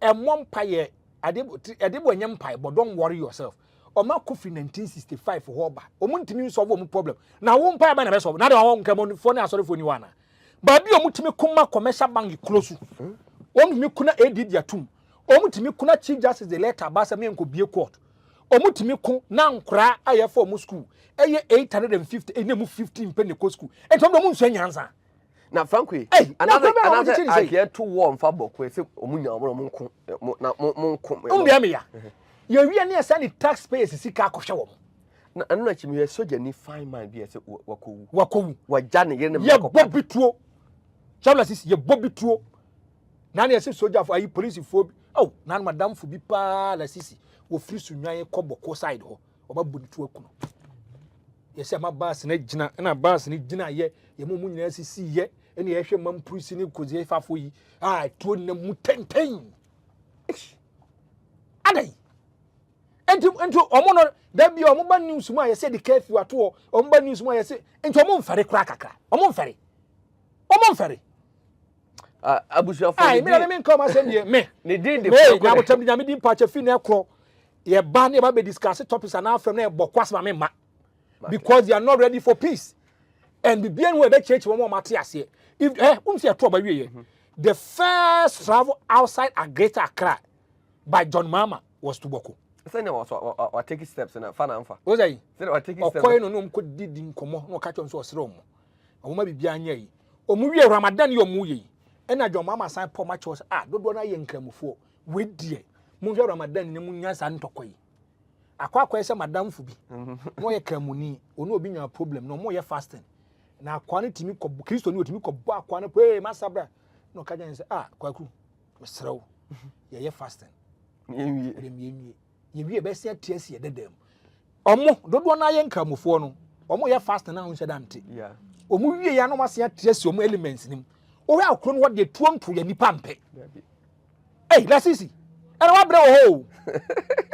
And one pie, I did one empire, but don't worry yourself. Or Marco in 1965 for Hoba. Or Montimu solve one problem. Now, one pie by the rest of another one come on phone, sorry for anyone. Babi omutimi kuma commercial bank close. Omutimi kuna edid ya tum. Omutimi kuna chief justice the letter basa me nko bie court. Omutimi kun na nkra aye for mu school. Eye 850 ene mu 15 penny ko school. Entom do mu nso nyansa. Na Frankly, another I get to warm for Boko say omunya omo nko na monko. Ombia me ya. Ye wi ane asa ni taxpayers sika akohwe wo. Na anu na chimi soja ni fine man bi say wakowu. Waja ne yere ne makoko. Chabla sisi ye bobi tuo. Nani ese soldier for ayi police for oh nan madam for bi pa la sisi wo free sunwan ko Boko side ho oba boni tuo kuno. Ye se ma bass na gina na bass ni gina ye mu nyina sisi ye ene ye hwe mam police ni kozie fafo yi tuo na mu tenten. Adai enti omo no da bi omo ba news mu a ye se de curfew ato omo ba news mu a ye se enti omo mfare kra kakra omo mfare Abusia for ai me come asem ye me ne din de me na botam nyame din pa chafi na ekro ye ba ne ba be discuss topics and after na bokwasma me ma because they are not ready for peace and the bien we be church wo mate ase if say to ba wie the first travel outside a Greater Accra by John Mama was to Boko. Say no was taking steps na fa na mfa. Wo say was taking steps. Okoy no mko didi nkomo no ka chon so osere omo. Omuma bibia anya yi. Omu wie Ramadan yo mu yi. Ena John Mama san po match was dodo na ye nkramufo. We die. Mu hwe Ramadan ne mu nyansa ntokoyi. Akwa se madam fu bi. Mo ye kramuni, onu obi nya problem no mo ye fasting. Na akwa ne timi ko Kristo ni otimi ko bo akwa ne pe masabra. No ka jan se kwaku. Mesrew. Ye fasting. Ye wie be se atiasi ye dedem. Omo dodo na ye nkramufo no. Omo ye fasting na hunse dante. Yeah. Omo wie ya no mase atiasi omo elements nim. O ya akro no what de tuonto ye nipa mpe. Hey, let's see. And what bro ho.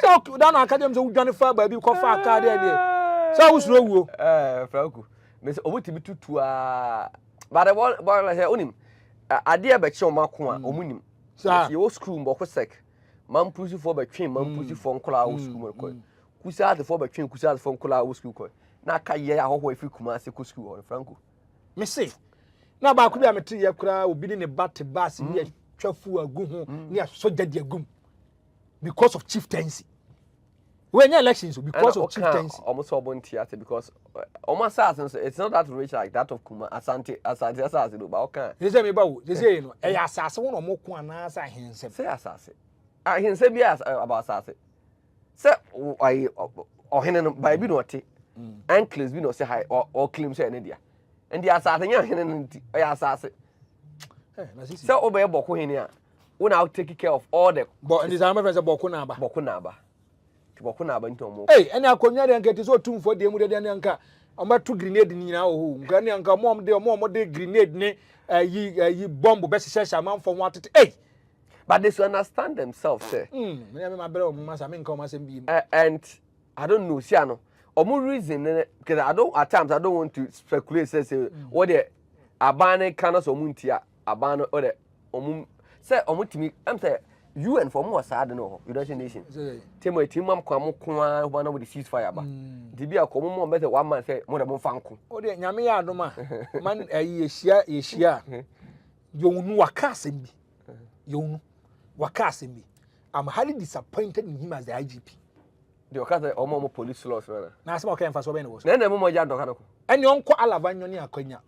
So down academy so dwane fa ba bi ko fa aka de. So usuro wuo. Franco. Me say obotimi tutu a. But the one like say onim. Ade e be che o mako a omunim. Ye wo school mboko sek. Man pusi for be twen, man pusi for nkola wo school ko. Kusa de for be twen, kusa de for nkola wo school ko. Na ka ye ahoho afi kuma se ko school Franco. Me say. Na ba ku bi amete ye kura obi ni ne bat bass ni twafu agu ho ni asoja de agum. Because of chieftaincy. When elections, because of chieftaincy. Almost all theater because almost it's not that rich like that of Kuma Asante Asante do but okay. They say me ba they say no e asase won omo ko anasa hensem. Say asase. Hensem bi about asase. Say I ohene no by bi no te. Uncles bi no say high or claim say na dia. And the asase nya ohene no e asase. Say obey boko hene a we now take care of all the but in this time friends boko na aba ntomo hey ene akonya de nkete so tumfo de mu de nka amato grenade ni na oho nka ne nka mom de grenade ne yi bomb be sesha man for one hey but they should understand themselves say me my brother masa me nka o masem bi and I don't know see ano omo reason because at times I don't want to speculate say what the abane kana so muntia abane or the omo say omutimi am say UN for more sad no United Nations temo timam kwam kwa one of the ceasefire ba di bia ko mo better one man say mo da mo fanko o de nyame ya adoma man yeshia yonu wakasem bi yonu wakasem bi I'm highly disappointed in him as the IGP the okasa omo police laws na asema okay mfaso be ne wo na mo ja doka no eni onko alavanyo ne akwanya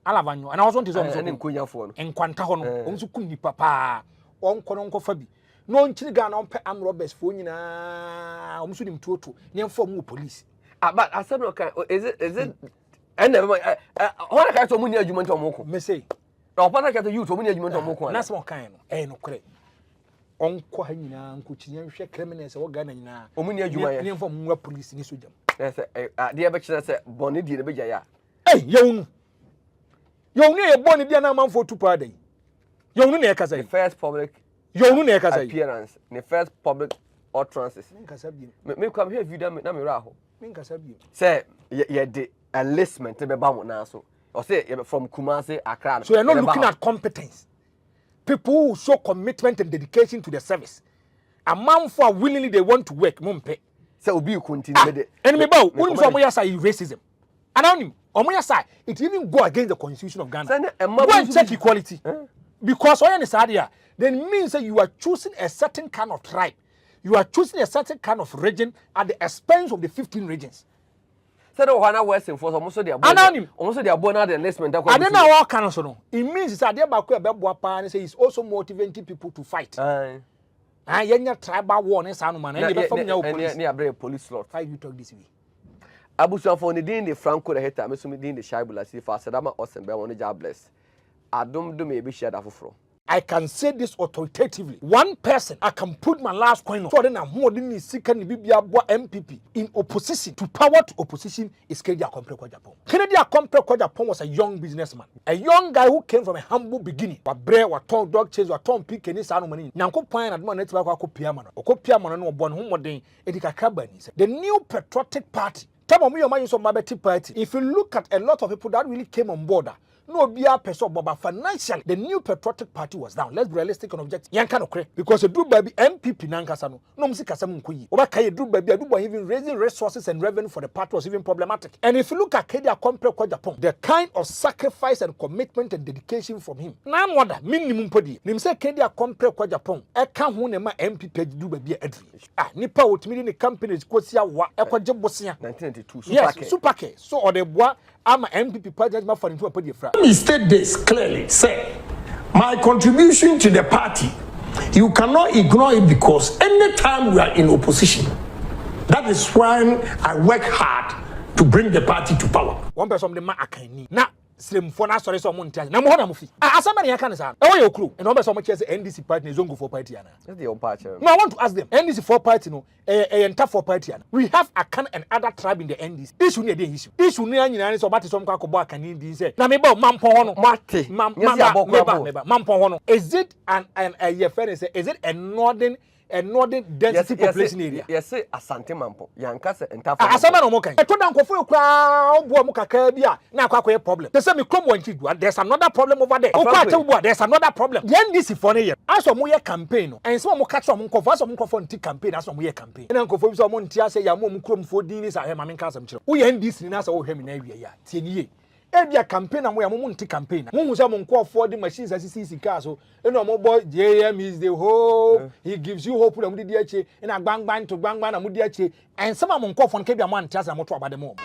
alavanyo ana waso ntizo eni nkonyafo no enkwanta ho no onso kum ni papa onko no nkofa bi no nchiri ga na onpe am robbers fo nyina omso nim tuoto ne mfo mu police but I said no is it and what kind of money adwuma nto moko me say na opana ka to youth money adwuma nto moko na se mo kan no no kore onko ha nyina nkochinya hwe criminals wo ga na nyina omuni adwuma ye ne mfo mu police ni sojam yes de be kire say boni di ne be ja ya yewnu e boni dia na manfo tupa adan yewnu na e kasa the first public yewnu na e kasa appearance the first public utterances me come here video na me ra ho me kasa bi say ye de enlistment be ba mo na so or say from Kumasi Accra so you're not looking at competence people who show commitment and dedication to the service a man for willingly they want to work mumpe say obi continue with it enemy ba wonu so moya say racism anonym omoya say it even go against the constitution of Ghana go and check equality because oya ni sadia then it means that you are choosing a certain kind of tribe you are choosing a certain kind of region at the expense of the 15 regions said the one western for almost the anonym almost the abona the enlistment I don't know what kind of so it means that they ba ko be boa pa and say it's also motivating people to fight yenya tribal war ne sanu man and be from your police ne abre police lot how you talk this way abusuan for ne din de Franco the hater me so me din de Shaibula si fa sadama osembe won ja bless adom do me be share da foforo I can say this authoritatively. One person, I can put my last coin on. So then I'm more than NPP in opposition to power to opposition is Kennedy Agyapong. Kennedy Agyapong was a young businessman. A young guy who came from a humble beginning. But bread, what torn dog chase, what torn pig, and his money. Now, point at one network, Piamano. Or Piamano, no one who more than Edika Cabani. The new patriotic party Tell me your mind is on my party. If you look at a lot of people that really came on board, no BR person, but financially, the new patriotic party was down. Let's be realistic and objective. Yan cannot create because a do baby MPP Nankasano, no Musikasamun Kui. Obaka do baby, even raising resources and revenue for the party was even problematic. And if you look at Kennedy Agyapong, the kind of sacrifice and commitment and dedication from him. Now, what minimum podi. Nim say Kennedy Agyapong, I can't win my MPP do baby edri. Ah, Nipa ultimately the companies Kosia wa Ekwajabosia. 1992. Yes, Superke. So or the bois, I'm a MPP president for into a podi fra. Let me state this clearly. Say, my contribution to the party, you cannot ignore it because anytime we are in opposition, that is when I work hard to bring the party to power. One person the man akani. Na slim for na sorry so montia. Na mo na mo fi. Asama ne yaka ne sa. E wo ye okru. And one person mo say NDC party ne zongo for party ana. That's the old party. No, I want to ask them. NDC for party no. Enter for party ana. We have Akan and other tribe in the NDC. Issue ne dey issue. Issue ne anyina ne so bati so mka kobo Akani ndi say. Na me ba Mampong ho no. Mate. Mampong ho no. Is it an your friend say is it a northern density population area? Yes, say Asante Mampong. Yanka say enter for. Asama no mo kan. E to dan kofo kura obo mo kakra bia na akwa problem. They say me krom wanchi do. There's another problem over there. Okwa tebu there's another problem. The NDC for ne aso mo ye campaign no. En so mo catch mo nkofo aso mo nkofo nti campaign aso mo ye campaign. Na nkofo bi so mo nti ase ya mo krom fo din ni sa he ma me nka asam kire. Wo ye NDC ni na sa wo hwe me na awie ya. Tie ni ye. Ebia campaign am we am nti campaign mo hu say mo nko afford the machines asisi car so eno mo boy JM is the hope he gives you hope na mo di achi na gbangban to gbangban na mo di achi en sama mo nko afford ke bia mo anti asa mo to abade mo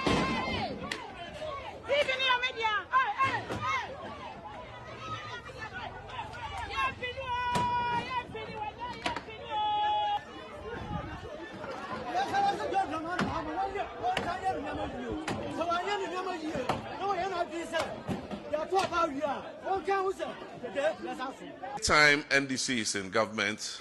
Time NDC is in government,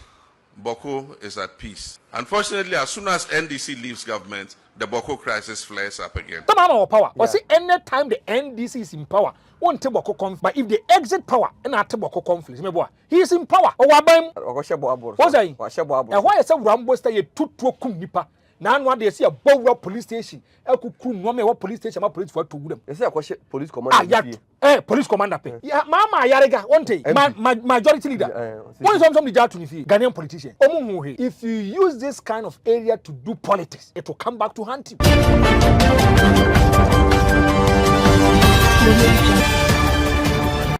Boko is at peace. Unfortunately, as soon as NDC leaves government, the Boko crisis flares up again. Come on, power. Or see, any time the NDC is in power, won't take Boko conflict. But if they exit power, and not take Boko conflict, he is in power. Or what's that? And why is a Rambo stay a two-to-kum nipa? Now one day see a Bow police station. I could no me what police station, my police for to them. They say police commander. Police commander pay. Yeah, Mama Yarega, one day, majority leader. What is something the to me? Ghanaian politician. If you use this kind of area to do politics, it will come back to haunt you.